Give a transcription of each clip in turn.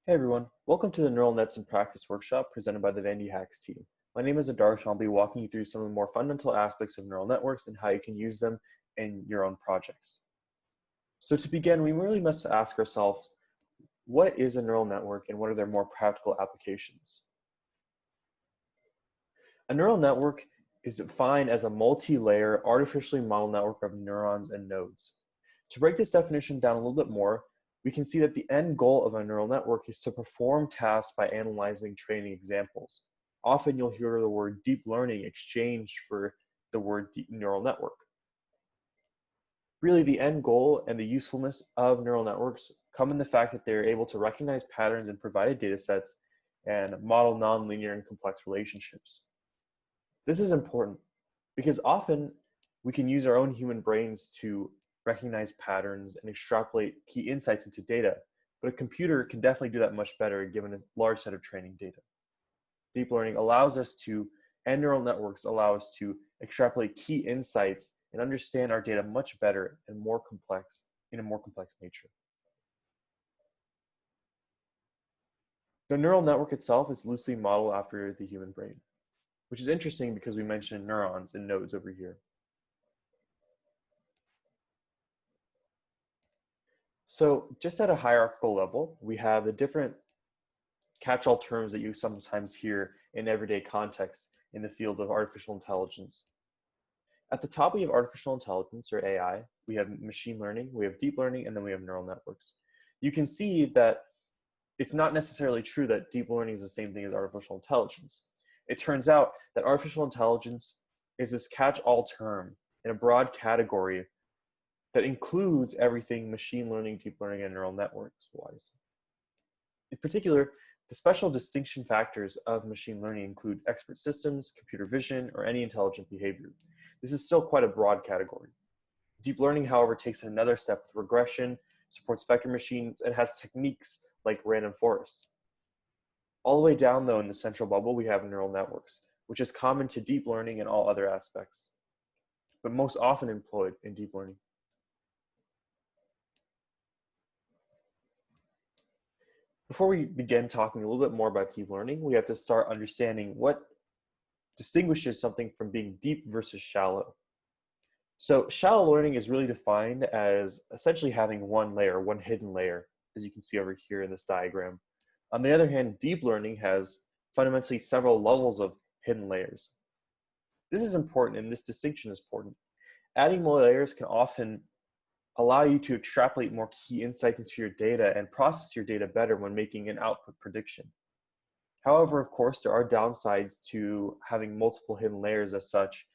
Hey everyone, welcome to the Neural Nets in Practice workshop presented by the VandyHacks team. My name is Adarsh and I'll be walking you through some of the more fundamental aspects of neural networks and how you can use them in your own projects. So to begin, we really must ask ourselves, what is a neural network and what are their more practical applications? A neural network is defined as a multi-layer, artificially modeled network of neurons and nodes. To break this definition down a little bit more, we can see that the end goal of a neural network is to perform tasks by analyzing training examples. Often you'll hear the word deep learning exchanged for the word deep neural network. Really, the end goal and the usefulness of neural networks come in the fact that they're able to recognize patterns in provided data sets and model nonlinear and complex relationships. This is important because often we can use our own human brains to recognize patterns and extrapolate key insights into data, but a computer can definitely do that much better given a large set of training data. Deep learning allows us to, and neural networks allow us to extrapolate key insights and understand our data much better and more complex, in a more complex nature. The neural network itself is loosely modeled after the human brain, which is interesting because we mentioned neurons and nodes over here. So just at a hierarchical level, we have the different catch-all terms that you sometimes hear in everyday contexts in the field of artificial intelligence. At the top, we have artificial intelligence, or AI. We have machine learning, we have deep learning, and then we have neural networks. You can see that it's not necessarily true that deep learning is the same thing as artificial intelligence. It turns out that artificial intelligence is this catch-all term in a broad category that includes everything machine learning, deep learning, and neural networks wise. In particular, the special distinction factors of machine learning include expert systems, computer vision, or any intelligent behavior. This is still quite a broad category. Deep learning, however, takes it another step with regression, supports vector machines, and has techniques like random forests. All the way down, though, in the central bubble, we have neural networks, which is common to deep learning and all other aspects, but most often employed in deep learning. Before we begin talking a little bit more about deep learning, we have to start understanding what distinguishes something from being deep versus shallow. So shallow learning is really defined as essentially having one layer, one hidden layer, as you can see over here in this diagram. On the other hand, deep learning has fundamentally several levels of hidden layers. This is important, and this distinction is important. Adding more layers can often allow you to extrapolate more key insights into your data and process your data better when making an output prediction. However, of course, there are downsides to having multiple hidden layers as such,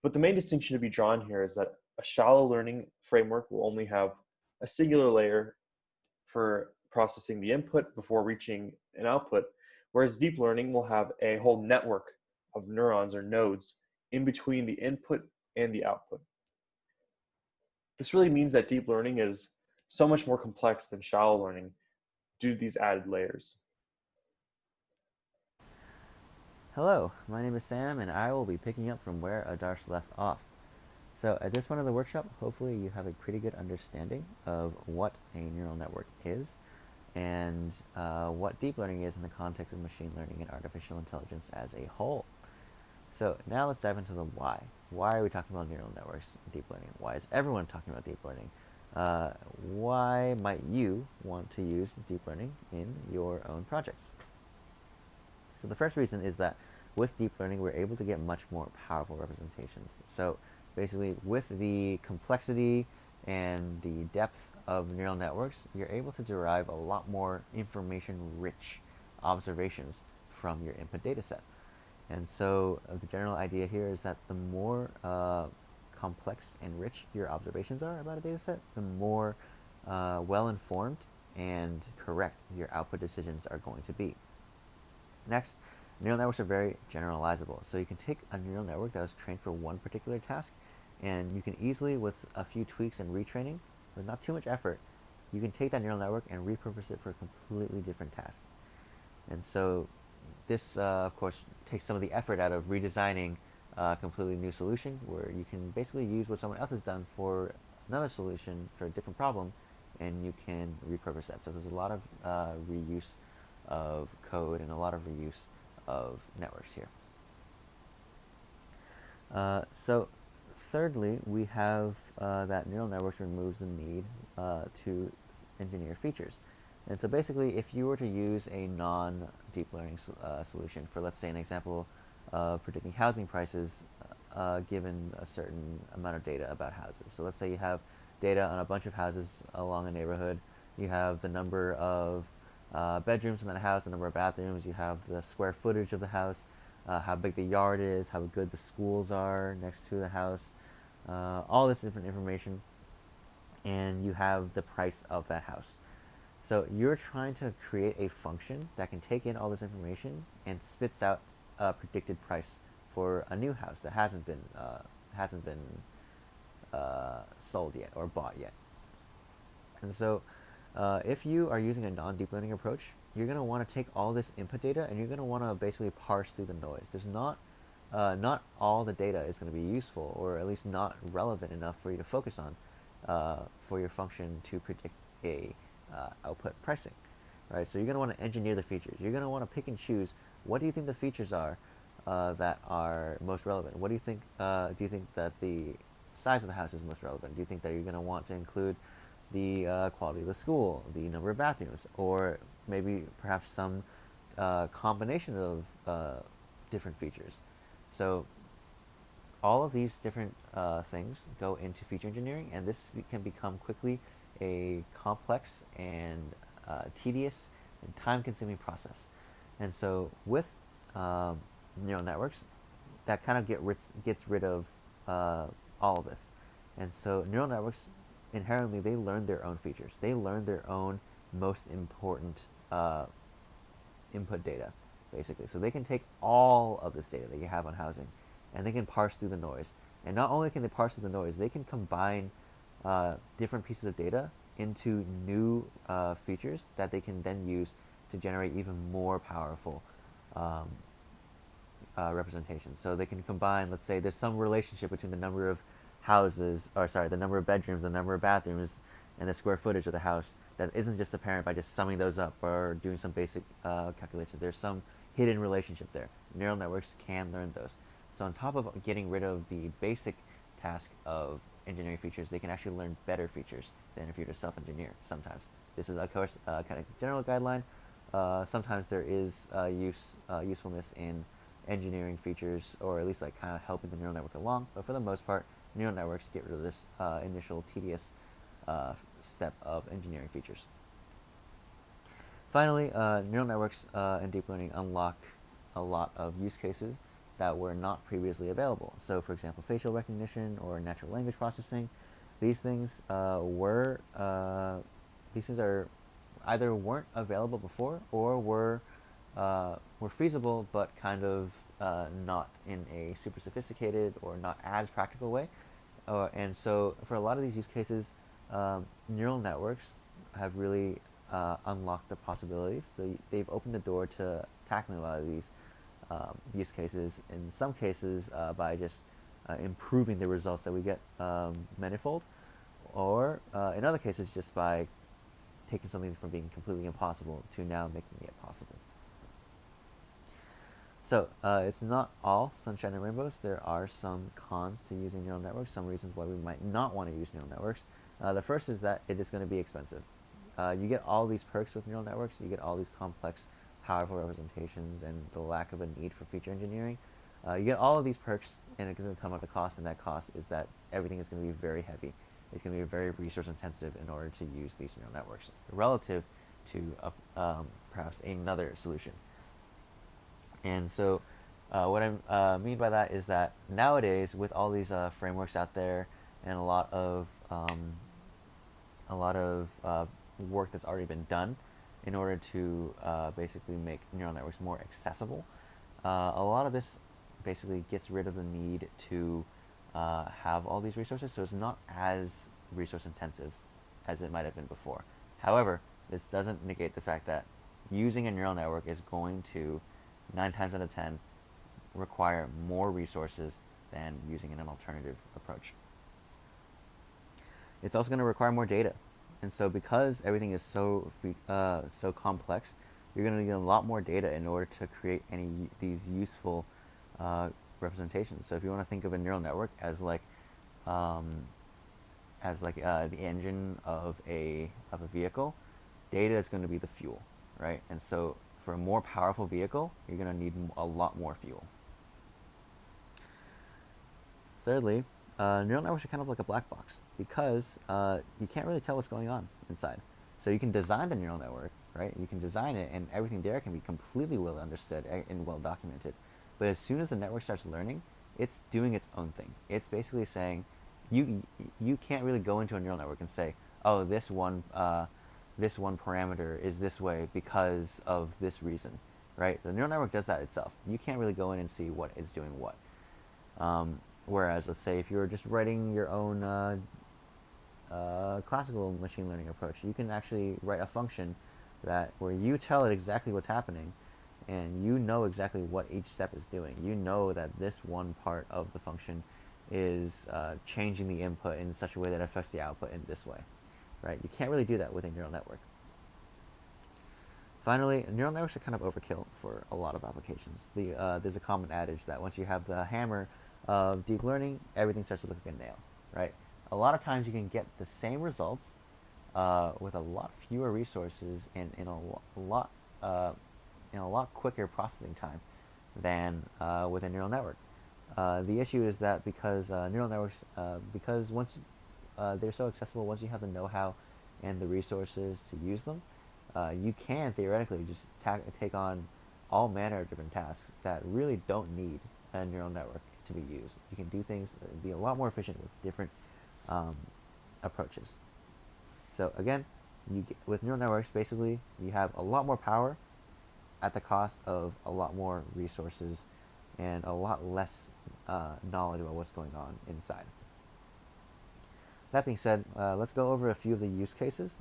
but the main distinction to be drawn here is that a shallow learning framework will only have a singular layer for processing the input before reaching an output, whereas deep learning will have a whole network of neurons or nodes in between the input and the output. This really means that deep learning is so much more complex than shallow learning due to these added layers. Hello, my name is Sam, and I will be picking up from where Adarsh left off. So, at this point of the workshop, hopefully you have a pretty good understanding of what a neural network is and what deep learning is in the context of machine learning and artificial intelligence as a whole. So, now let's dive into the why. Why are we talking about neural networks, deep learning? Why is everyone talking about deep learning? Why might you want to use deep learning in your own projects? So the first reason is that with deep learning, we're able to get much more powerful representations. So basically, with the complexity and the depth of neural networks, you're able to derive a lot more information-rich observations from your input data set. And so the general idea here is that the more complex and rich your observations are about a data set, the more well-informed and correct your output decisions are going to be. Next, neural networks are very generalizable. So you can take a neural network that was trained for one particular task, and you can easily, with a few tweaks and retraining, with not too much effort, you can take that neural network and repurpose it for a completely different task. And so this, of course, takes some of the effort out of redesigning a completely new solution, where you can basically use what someone else has done for another solution for a different problem and you can repurpose that. So there's a lot of reuse of code and a lot of reuse of networks here. So thirdly, we have that neural networks removes the need to engineer features. And so basically, if you were to use a non-deep learning solution for, let's say, an example of predicting housing prices given a certain amount of data about houses. So let's say you have data on a bunch of houses along a neighborhood. You have the number of bedrooms in that house, the number of bathrooms. You have the square footage of the house, how big the yard is, how good the schools are next to the house, all this different information, and you have the price of that house. So you're trying to create a function that can take in all this information and spits out a predicted price for a new house that hasn't been sold yet or bought yet. And so, if you are using a non-deep learning approach, you're going to want to take all this input data and you're going to want to basically parse through the noise. There's not all the data is going to be useful, or at least not relevant enough for you to focus on for your function to predict a output pricing, right? So you're going to want to engineer the features. You're going to want to pick and choose what do you think the features are that are most relevant. What do you think? Do you think that the size of the house is most relevant? Do you think that you're going to want to include the quality of the school, the number of bathrooms, or maybe perhaps some combination of different features? So all of these different things go into feature engineering, and this can become quickly a complex and tedious and time-consuming process. And so with neural networks, that kind of gets rid of all of this. And so neural networks inherently they learn their own features. They learn their own most important input data, basically. So they can take all of this data that you have on housing, and they can parse through the noise. And not only can they parse through the noise, they can combine different pieces of data into new features that they can then use to generate even more powerful representations. So they can combine, let's say, there's some relationship between the number of houses, or sorry, the number of bedrooms, the number of bathrooms, and the square footage of the house that isn't just apparent by just summing those up or doing some basic calculation. There's some hidden relationship there. Neural networks can learn those. So on top of getting rid of the basic task of engineering features, they can actually learn better features than if you were to self-engineer sometimes. This is, of course, kind of general guideline. Sometimes there is usefulness in engineering features, or at least like kind of helping the neural network along. But for the most part, neural networks get rid of this initial tedious step of engineering features. Finally, neural networks and deep learning unlock a lot of use cases that were not previously available. So, for example, facial recognition or natural language processing. These things these things are either weren't available before or were feasible, but kind of not in a super sophisticated or not as practical way. And so, for a lot of these use cases, neural networks have really unlocked the possibilities. So they've opened the door to tackling a lot of these use cases. In some cases, by just improving the results that we get manifold, or in other cases, just by taking something from being completely impossible to now making it possible. So it's not all sunshine and rainbows. There are some cons to using neural networks, some reasons why we might not want to use neural networks. The first is that it is going to be expensive. You get all these perks with neural networks. You get all these complex, powerful representations and the lack of a need for feature engineering. You get all of these perks, and it's going to come at a cost, and that cost is that everything is going to be very heavy. It's going to be very resource intensive in order to use these neural networks relative to perhaps another solution. And so what I mean by that is that nowadays, with all these frameworks out there and a lot of work that's already been done in order to basically make neural networks more accessible, a lot of this basically gets rid of the need to have all these resources, so it's not as resource intensive as it might have been before. However, this doesn't negate the fact that using a neural network is going to 9 times out of 10 require more resources than using an alternative approach. It's also going to require more data. And so because everything is so complex, you're going to need a lot more data in order to create these useful uh, representations. So if you want to think of a neural network um, as the engine of a vehicle, data is going to be the fuel, right? And so for a more powerful vehicle, you're going to need a lot more fuel. Thirdly, neural networks are kind of like a black box because you can't really tell what's going on inside. So you can design the neural network, right? You can design it, and everything there can be completely well understood and well documented. But as soon as the network starts learning, it's doing its own thing. It's basically saying, you can't really go into a neural network and say, oh, this one parameter is this way because of this reason, right? The neural network does that itself. You can't really go in and see what is doing what. Whereas, let's say if you're just writing your own classical machine learning approach, you can actually write a function that where you tell it exactly what's happening, and you know exactly what each step is doing. You know that this one part of the function is changing the input in such a way that affects the output in this way, right? You can't really do that with a neural network. Finally, neural networks are kind of overkill for a lot of applications. There's a common adage that once you have the hammer of deep learning, everything starts to look like a nail, right? A lot of times you can get the same results with a lot fewer resources and uh, in a lot quicker processing time than with a neural network. The issue is that because neural networks, because once they're so accessible, once you have the know-how and the resources to use them, you can theoretically just take on all manner of different tasks that really don't need a neural network to be used. You can do things be a lot more efficient with different um, approaches. So again, with neural networks, basically you have a lot more power at the cost of a lot more resources and a lot less knowledge about what's going on inside. That being said, let's go over a few of the use cases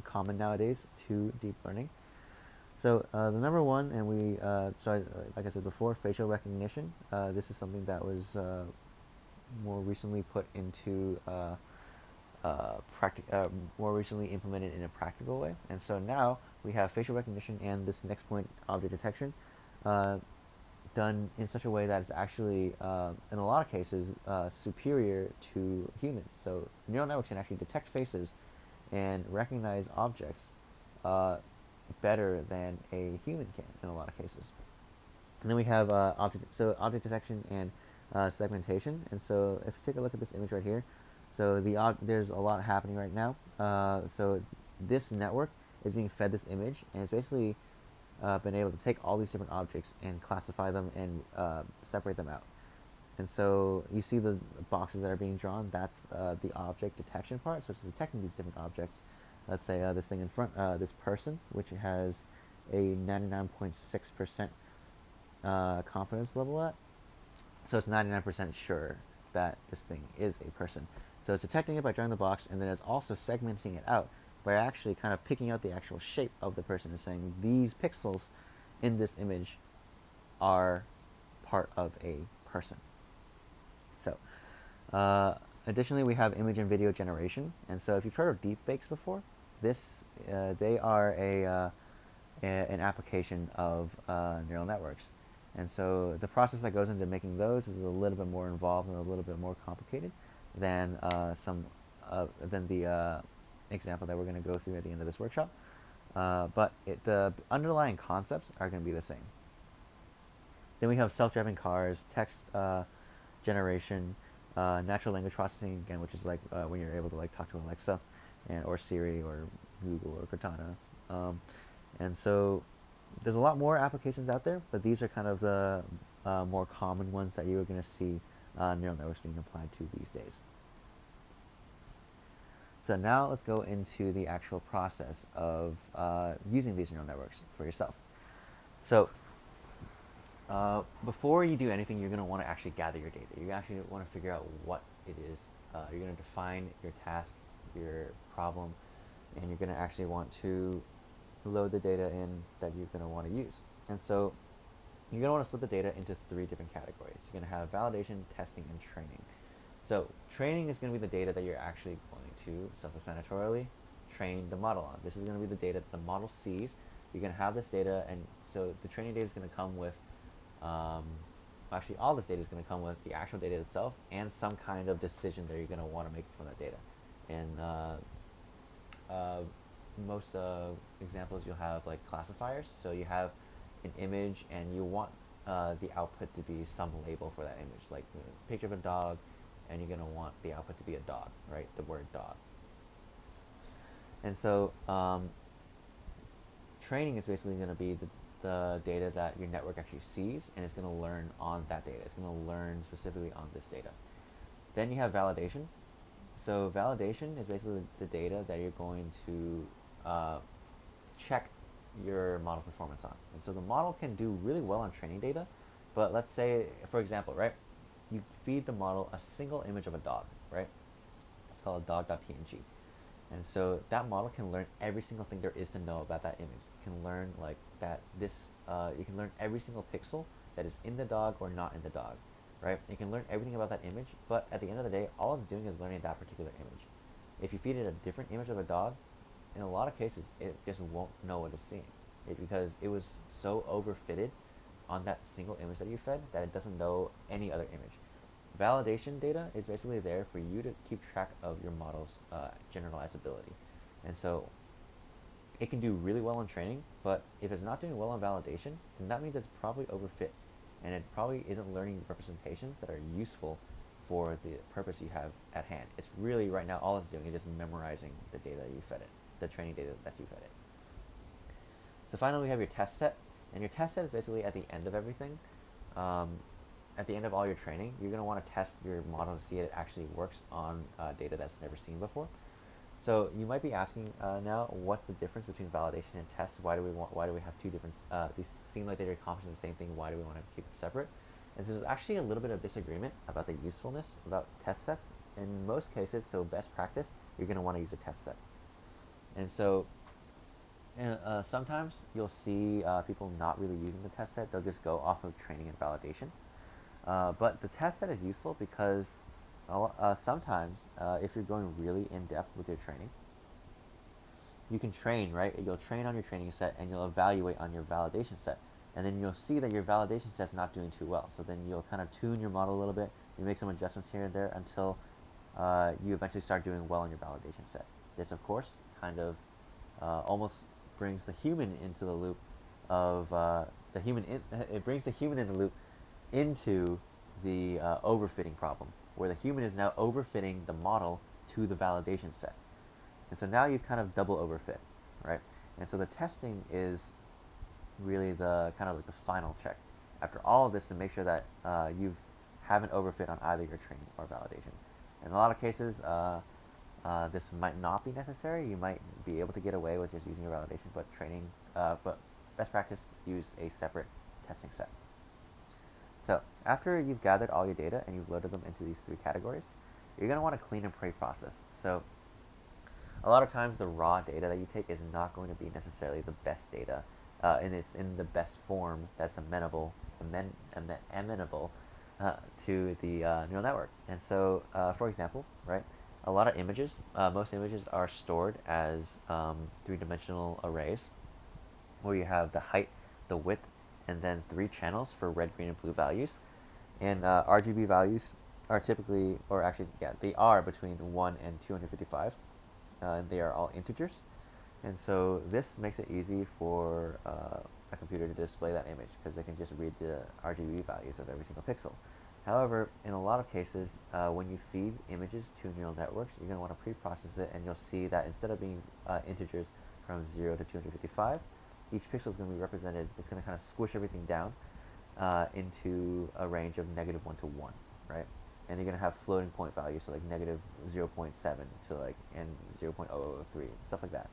common nowadays to deep learning. So the number one, and like I said before, facial recognition. This is something that was more recently put into more recently implemented in a practical way. And so now we have facial recognition and this next point object detection uh, done in such a way that it's actually, in a lot of cases, superior to humans. So neural networks can actually detect faces and recognize objects uh, better than a human can in a lot of cases. And then we have object detection and segmentation. And so if you take a look at this image right here, so there's a lot happening right now. This network is being fed this image, and it's basically been able to take all these different objects and classify them and separate them out. And so you see the boxes that are being drawn. That's the object detection part. So it's detecting these different objects. Let's say this thing in front, this person, which has a 99.6% confidence level at. So it's 99% sure that this thing is a person. So it's detecting it by drawing the box, and then it's also segmenting it out by actually kind of picking out the actual shape of the person and saying these pixels in this image are part of a person. So, additionally, we have image and video generation. And so, if you've heard of deepfakes before, they are an application of neural networks. And so, the process that goes into making those is a little bit more involved and a little bit more complicated than than the example that we're going to go through at the end of this workshop. But the underlying concepts are going to be the same. Then we have self-driving cars, text generation, natural language processing again, which is like when you're able to like talk to Alexa, or Siri, or Google, or Cortana. And so there's a lot more applications out there, but these are kind of the more common ones that you're going to see neural networks being applied to these days. So now let's go into the actual process of using these neural networks for yourself. So before you do anything, you're going to want to actually gather your data. You actually want to figure out what it is. You're going to define your task, your problem, and you're going to actually want to load the data in that you're going to want to use. And so you're going to want to split the data into 3 different categories. You're going to have validation, testing, and training. So training is going to be the data that you're actually going to, self-explanatorily, train the model on. This is going to be the data that the model sees. You're going to have this data, and so the training data is going to come with, um, actually, all this data is going to come with the actual data itself and some kind of decision that you're going to want to make from that data. And uh, most examples you'll have like classifiers. So you have an image and you want the output to be some label for that image, like a picture of a dog, and you're going to want the output to be a dog, right? The word dog. And so training is basically going to be the data that your network actually sees, and it's going to learn on that data. It's going to learn specifically on this data. Then you have validation. So validation is basically the data that you're going to check your model performance on. And so the model can do really well on training data, but let's say, for example, right, you feed the model a single image of a dog, right? It's called a dog.png. And so that model can learn every single thing there is to know about that image. It can learn like that you can learn every single pixel that is in the dog or not in the dog, right? You can learn everything about that image, but at the end of the day, all it's doing is learning that particular image. If you feed it a different image of a dog, in a lot of cases, it just won't know what it's seeing. Because it was so overfitted on that single image that you fed that it doesn't know any other image. Validation data is basically there for you to keep track of your model's generalizability. And so it can do really well in training, but if it's not doing well on validation, then that means it's probably overfit. And it probably isn't learning representations that are useful for the purpose you have at hand. It's really, right now, all it's doing is just memorizing the data you fed it, the training data that you fed it. So finally, we have your test set. And your test set is basically at the end of everything. At the end of all your training, you're going to want to test your model to see if it actually works on data that's never seen before. So you might be asking now, what's the difference between validation and test? Why do we have two different? These seem like they're accomplishing the same thing. Why do we want to keep them separate? And there's actually a little bit of disagreement about the usefulness about test sets. In most cases, so best practice, you're going to want to use a test set. And so and sometimes you'll see people not really using the test set. They'll just go off of training and validation. But the test set is useful because sometimes if you're going really in depth with your training, you can train, right? You'll train on your training set and you'll evaluate on your validation set. And then you'll see that your validation set's not doing too well. So then you'll kind of tune your model a little bit. You make some adjustments here and there until you eventually start doing well on your validation set. This, of course, kind of almost brings the human into the loop of it brings the human in the loop into the overfitting problem, where the human is now overfitting the model to the validation set. And so now you've kind of double overfit, right? And so the testing is really the kind of like the final check after all of this to make sure that you haven't overfit on either your training or validation. In a lot of cases, this might not be necessary. You might be able to get away with just using your validation, but best practice, use a separate testing set. So after you've gathered all your data and you've loaded them into these three categories, you're going to want to clean and pre-process. So a lot of times the raw data that you take is not going to be necessarily the best data, and it's in the best form that's amenable to the neural network. And so, for example, right, a lot of images, most images are stored as three-dimensional arrays, where you have the height, the width, and then 3 channels for red, green, and blue values. And RGB values are typically, or actually, yeah, they are between 1 and 255. And they are all integers. And so this makes it easy for a computer to display that image because they can just read the RGB values of every single pixel. However, in a lot of cases, when you feed images to neural networks, you're going to want to pre-process it, and you'll see that instead of being integers from 0 to 255, each pixel is going to be represented, it's going to kind of squish everything down into a range of -1 to 1, right? And you're going to have floating point values, so like -0.7 to like and 0.003, stuff like that.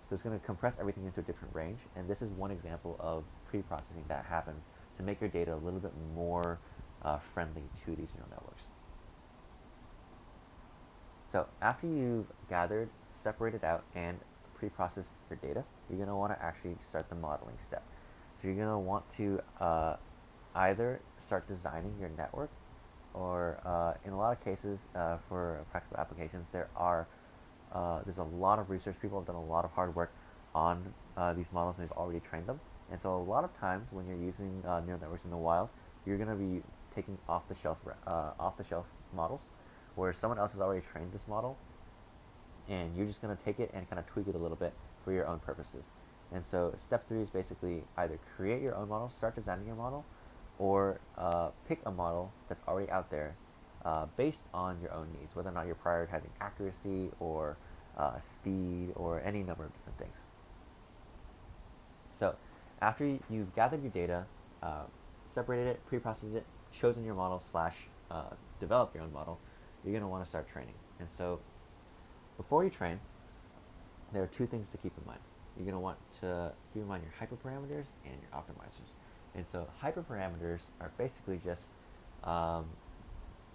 So it's going to compress everything into a different range, and this is one example of pre-processing that happens to make your data a little bit more friendly to these neural networks. So after you've gathered, separated out, and pre-processed your data, you're going to want to actually start the modeling step. So you're going to want to either start designing your network, or in a lot of cases for practical applications, there are there's a lot of research. People have done a lot of hard work on these models, and they've already trained them. And so a lot of times when you're using neural networks in the wild, you're going to be taking off the shelf models, where someone else has already trained this model, and you're just going to take it and kind of tweak it a little bit for your own purposes. And so step three is basically either create your own model, start designing your model, or pick a model that's already out there based on your own needs, whether or not you're prioritizing accuracy or speed or any number of different things. So after you've gathered your data, separated it, pre-processed it, chosen your model slash develop your own model, you're going to want to start training. And so before you train, there are two things to keep in mind. You're going to want to keep in mind your hyperparameters and your optimizers. And so hyperparameters are basically just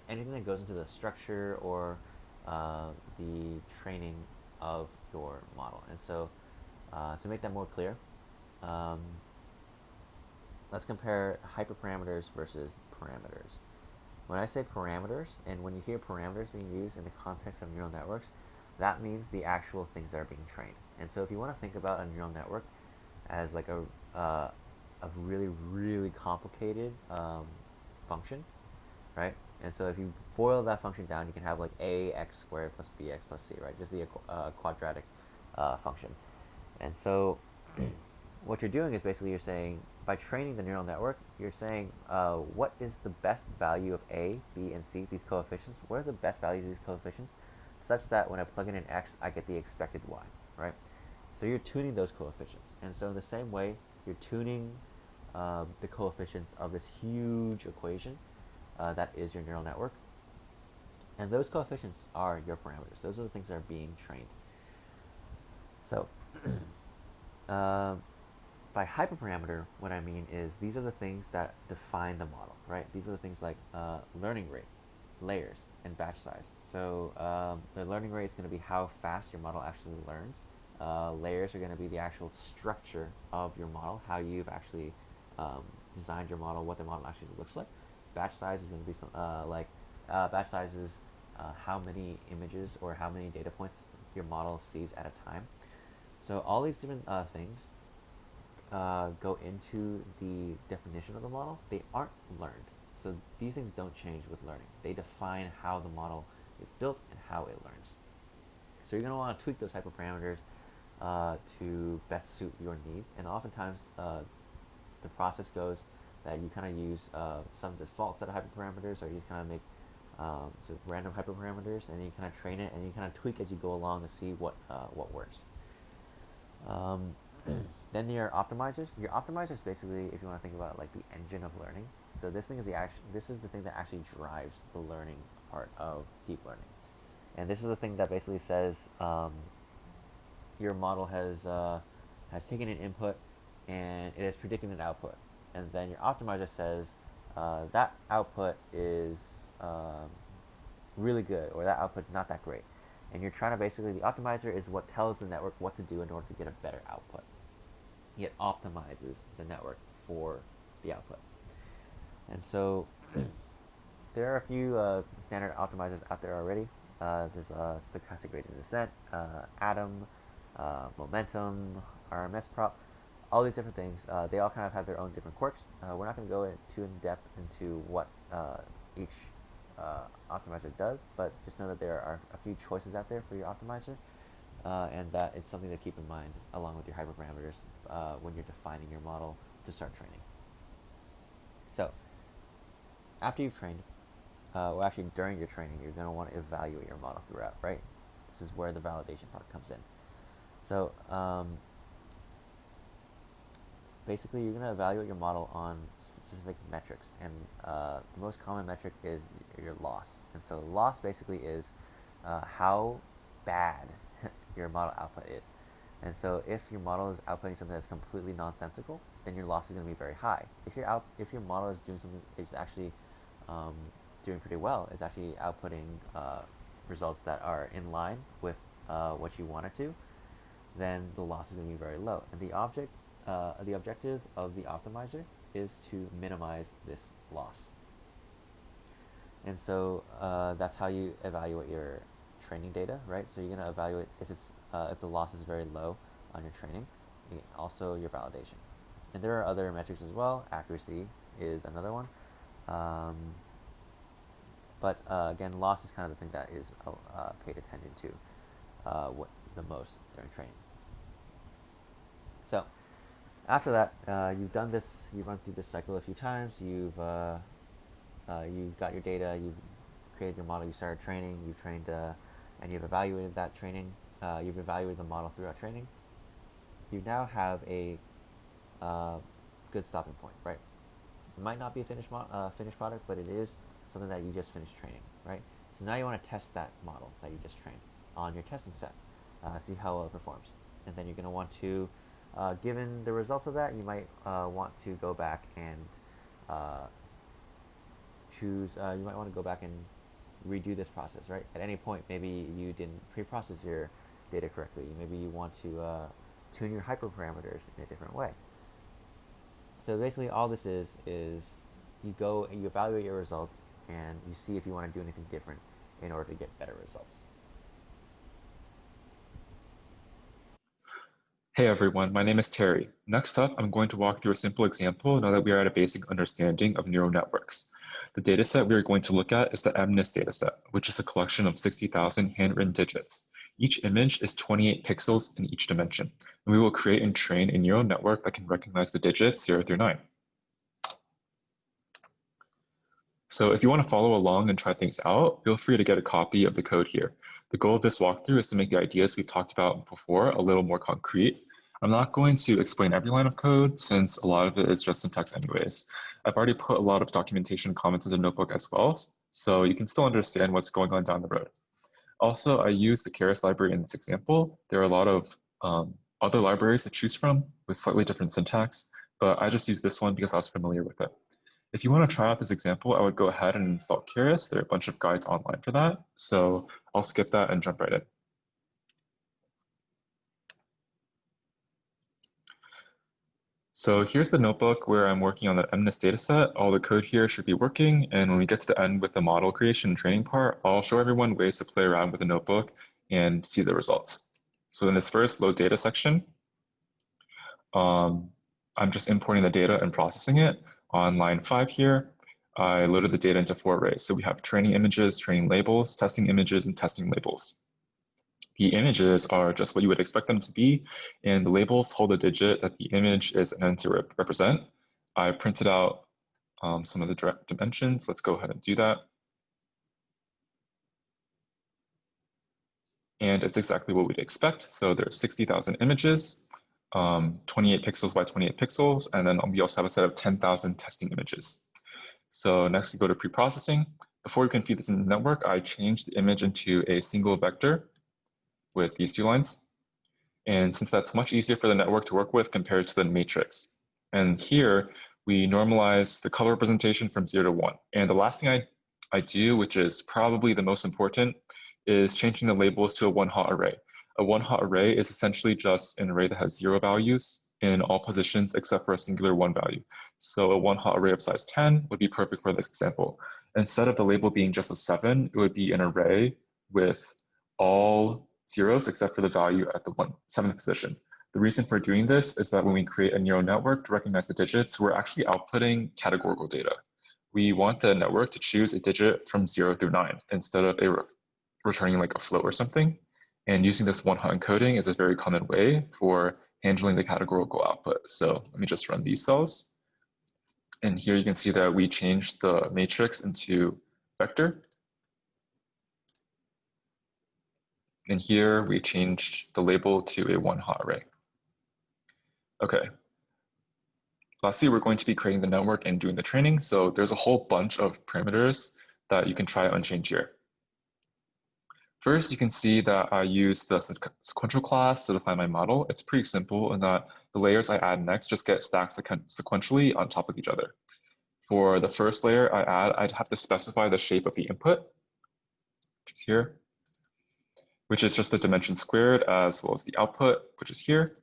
anything that goes into the structure or the training of your model. And so to make that more clear, um, let's compare hyperparameters versus parameters. When I say parameters, and when you hear parameters being used in the context of neural networks, that means the actual things that are being trained. And so if you want to think about a neural network as like a really, really complicated function, right? And so if you boil that function down, you can have like ax squared plus bx plus c, right? Just the quadratic function. And so what you're doing is basically you're saying, by training the neural network, you're saying what is the best value of a, b, and c, these coefficients, what are the best values of these coefficients, such that when I plug in an x, I get the expected y, right? So you're tuning those coefficients. And so in the same way, you're tuning the coefficients of this huge equation that is your neural network. And those coefficients are your parameters. Those are the things that are being trained. So by hyperparameter, what I mean is these are the things that define the model, right? These are the things like learning rate, layers, and batch size. So the learning rate is going to be how fast your model actually learns. Layers are going to be the actual structure of your model, how you've actually designed your model, what the model actually looks like. Batch size is going to be some batch size is how many images or how many data points your model sees at a time. So all these different things go into the definition of the model. They aren't learned. So these things don't change with learning. They define how the model is built and how it learns. So you're going to want to tweak those hyperparameters to best suit your needs. And oftentimes the process goes that you kind of use some default set of hyperparameters, or you just kind of make random hyperparameters, and you kind of train it, and you kind of tweak as you go along to see what works. Then your optimizers. Your optimizers basically, if you want to think about it, like the engine of learning. So this thing is this is the thing that actually drives the learning part of deep learning, and this is the thing that basically says your model has taken an input and it is predicting an output, and then your optimizer says that output is really good, or that output's not that great, and you're trying to basically, the optimizer is what tells the network what to do in order to get a better output. It optimizes the network for the output. And so there are a few standard optimizers out there already. There's stochastic gradient descent, atom, momentum, RMS prop, all these different things. They all kind of have their own different quirks. We're not going to go too in depth into what each optimizer does, but just know that there are a few choices out there for your optimizer, and that it's something to keep in mind along with your hyperparameters when you're defining your model to start training. So after you've trained, well, actually during your training, you're going to want to evaluate your model throughout, right? This is where the validation part comes in. So basically, you're going to evaluate your model on specific metrics, and the most common metric is your loss. And so loss basically is how bad your model output is. And so if your model is outputting something that's completely nonsensical, then your loss is going to be very high. If your model is doing something, is actually doing pretty well, is actually outputting results that are in line with what you want it to, then the loss is going to be very low. And the objective of the optimizer is to minimize this loss. And so that's how you evaluate your training data, right? So you're going to evaluate if the loss is very low on your training, also your validation. And there are other metrics as well. Accuracy is another one. Um, but again, loss is kind of the thing that is paid attention to what the most during training. So after that, you've done this, you've run through this cycle a few times, you've got your data, you've created your model, you started training, you've trained, and you've evaluated that training, you've evaluated the model throughout training. You now have a good stopping point, right? It might not be a finished product, but it is something that you just finished training, right? So now you want to test that model that you just trained on your testing set, see how well it performs. And then you're going to want to, given the results of that, you might want to go back and you might want to go back and redo this process, right? At any point, maybe you didn't pre-process your data correctly. Maybe you want to tune your hyperparameters in a different way. So basically all this is you go and you evaluate your results and you see if you want to do anything different in order to get better results. Hey everyone, my name is Terry. Next up, I'm going to walk through a simple example now that we are at a basic understanding of neural networks. The dataset we are going to look at is the MNIST dataset, which is a collection of 60,000 handwritten digits. Each image is 28 pixels in each dimension, and we will create and train a neural network that can recognize the digits 0 through 9. So if you want to follow along and try things out, feel free to get a copy of the code here. The goal of this walkthrough is to make the ideas we've talked about before a little more concrete. I'm not going to explain every line of code since a lot of it is just syntax anyways. I've already put a lot of documentation comments in the notebook as well, so you can still understand what's going on down the road. Also, I use the Keras library in this example. There are a lot of other libraries to choose from with slightly different syntax, but I just use this one because I was familiar with it. If you want to try out this example, I would go ahead and install Keras. There are a bunch of guides online for that, so I'll skip that and jump right in. So here's the notebook where I'm working on the MNIST dataset. All the code here should be working, and when we get to the end with the model creation and training part, I'll show everyone ways to play around with the notebook and see the results. So in this first load data section, I'm just importing the data and processing it. On line 5 here, I loaded the data into 4 arrays. So we have training images, training labels, testing images, and testing labels. The images are just what you would expect them to be, and the labels hold a digit that the image is meant to represent. I printed out some of the direct dimensions. Let's go ahead and do that. And it's exactly what we'd expect. So there's 60,000 images, 28 pixels by 28 pixels, and then we also have a set of 10,000 testing images. So next we go to preprocessing. Before we can feed this in the network, I changed the image into a single vector with these 2 lines. And since that's much easier for the network to work with compared to the matrix. And here we normalize the color representation from 0 to 1. And the last thing I do, which is probably the most important, is changing the labels to a one-hot array. A one-hot array is essentially just an array that has 0 values in all positions except for a singular 1 value. So a one-hot array of size 10 would be perfect for this example. Instead of the label being just a 7, it would be an array with all zeros except for the value at the 7th position. The reason for doing this is that when we create a neural network to recognize the digits, we're actually outputting categorical data. We want the network to choose a digit from 0 through 9 instead of returning like a float or something. And using this one-hot encoding is a very common way for handling the categorical output. So let me just run these cells. And here you can see that we changed the matrix into vector. And here we changed the label to a one-hot array. Okay. Lastly, we're going to be creating the network and doing the training. So there's a whole bunch of parameters that you can try unchained here. First, you can see that I use the sequential class to define my model. It's pretty simple in that the layers I add next just get stacked sequentially on top of each other. For the first layer I add, I'd have to specify the shape of the input, which is here, which is just the dimension squared, as well as the output, which is here.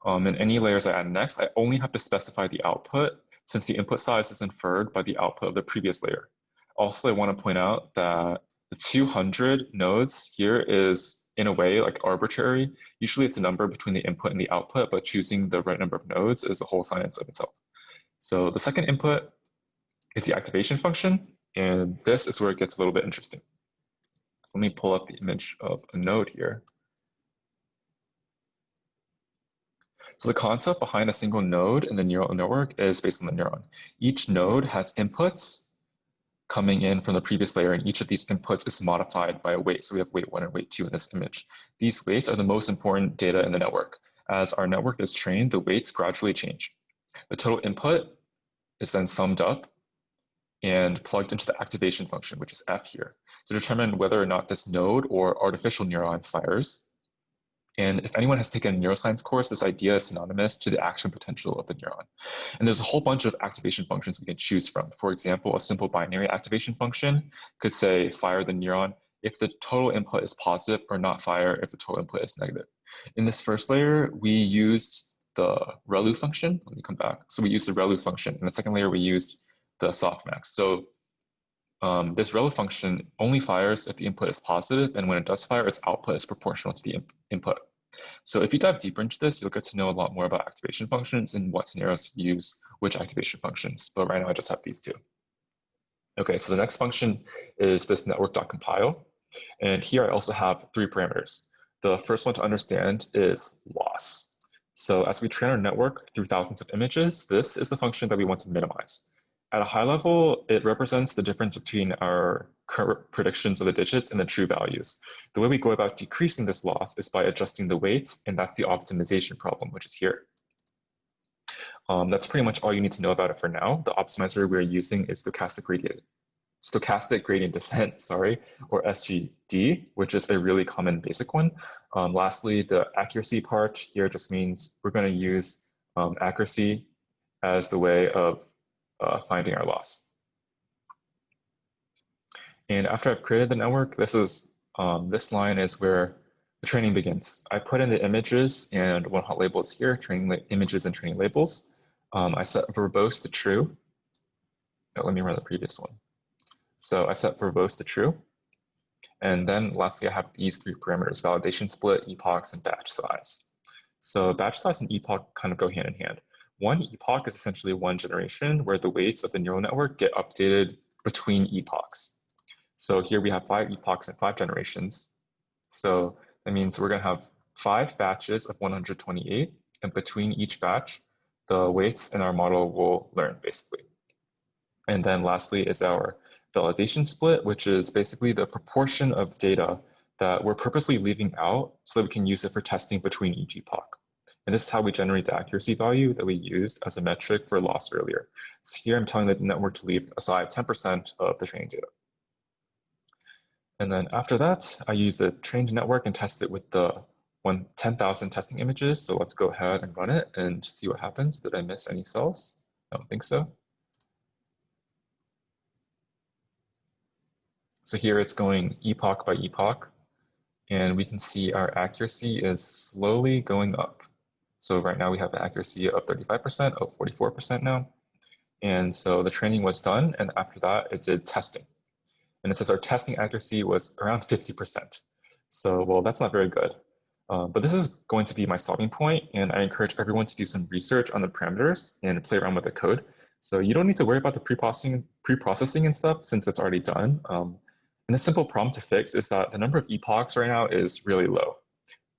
And any layers I add next, I only have to specify the output since the input size is inferred by the output of the previous layer. Also, I want to point out that The 200 nodes here is, in a way, like arbitrary. Usually it's a number between the input and the output, but choosing the right number of nodes is a whole science of itself. So the second input is the activation function, and this is where it gets a little bit interesting. So let me pull up the image of a node here. So the concept behind a single node in the neural network is based on the neuron. Each node has inputs coming in from the previous layer, and each of these inputs is modified by a weight. So we have weight 1 and weight 2 in this image. These weights are the most important data in the network. As our network is trained, the weights gradually change. The total input is then summed up and plugged into the activation function, which is F here, to determine whether or not this node or artificial neuron fires. And if anyone has taken a neuroscience course, this idea is synonymous to the action potential of the neuron. And there's a whole bunch of activation functions we can choose from. For example, a simple binary activation function could say fire the neuron if the total input is positive, or not fire if the total input is negative. In this first layer, we used the ReLU function. Let me come back. So we used the ReLU function. In the second layer, we used the softmax. So this ReLU function only fires if the input is positive, and when it does fire, its output is proportional to the input. So if you dive deeper into this, you'll get to know a lot more about activation functions and what scenarios use which activation functions. But right now I just have these two. Okay, so the next function is this network.compile. And here I also have 3 parameters. The first one to understand is loss. So as we train our network through thousands of images, this is the function that we want to minimize. At a high level, it represents the difference between our current predictions of the digits and the true values. The way we go about decreasing this loss is by adjusting the weights, and that's the optimization problem, which is here. That's pretty much all you need to know about it for now. The optimizer we're using is stochastic gradient descent, or SGD, which is a really common basic one. Lastly, the accuracy part here just means we're going to use accuracy as the way of finding our loss. And after I've created the network, this line is where the training begins. I put in the images, and one hot label is here, training images and training labels. I set verbose to true. Let me run the previous one. So I set verbose to true. And then lastly, I have these 3 parameters: validation split, epochs, and batch size. So batch size and epoch kind of go hand in hand. One epoch is essentially one generation where the weights of the neural network get updated between epochs. So here we have 5 epochs and 5 generations. So that means we're going to have 5 batches of 128, and between each batch, the weights in our model will learn, basically. And then lastly is our validation split, which is basically the proportion of data that we're purposely leaving out so that we can use it for testing between each epoch. And this is how we generate the accuracy value that we used as a metric for loss earlier. So here I'm telling the network to leave aside 10% of the training data. And then after that, I use the trained network and test it with the 10,000 testing images. So let's go ahead and run it and see what happens. Did I miss any cells? I don't think so. So here it's going epoch by epoch, and we can see our accuracy is slowly going up. So right now we have an accuracy of 35%, of 44% now. And so the training was done, and after that it did testing. And it says our testing accuracy was around 50%. So, well, that's not very good. But this is going to be my stopping point, and I encourage everyone to do some research on the parameters and play around with the code. So you don't need to worry about the pre-processing and stuff since that's already done. And a simple problem to fix is that the number of epochs right now is really low.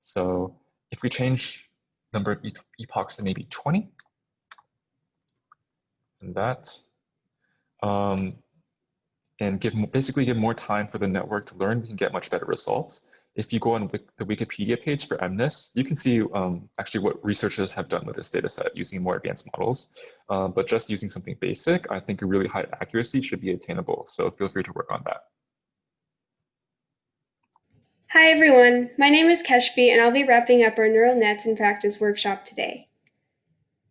So if we change the number of epochs to maybe 20, and that, and basically give more time for the network to learn, we can get much better results. If you go on the Wikipedia page for MNIST, you can see actually what researchers have done with this data set using more advanced models. But just using something basic, I think a really high accuracy should be attainable. So feel free to work on that. Hi everyone, my name is Keshvi and I'll be wrapping up our neural nets in practice workshop today.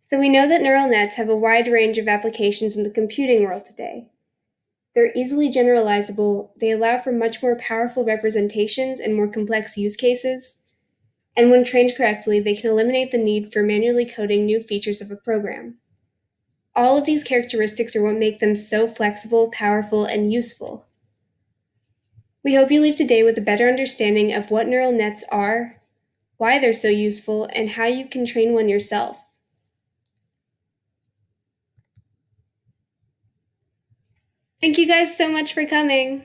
So we know that neural nets have a wide range of applications in the computing world today. They're easily generalizable, they allow for much more powerful representations and more complex use cases, and when trained correctly, they can eliminate the need for manually coding new features of a program. All of these characteristics are what make them so flexible, powerful, and useful. We hope you leave today with a better understanding of what neural nets are, why they're so useful, and how you can train one yourself. Thank you guys so much for coming.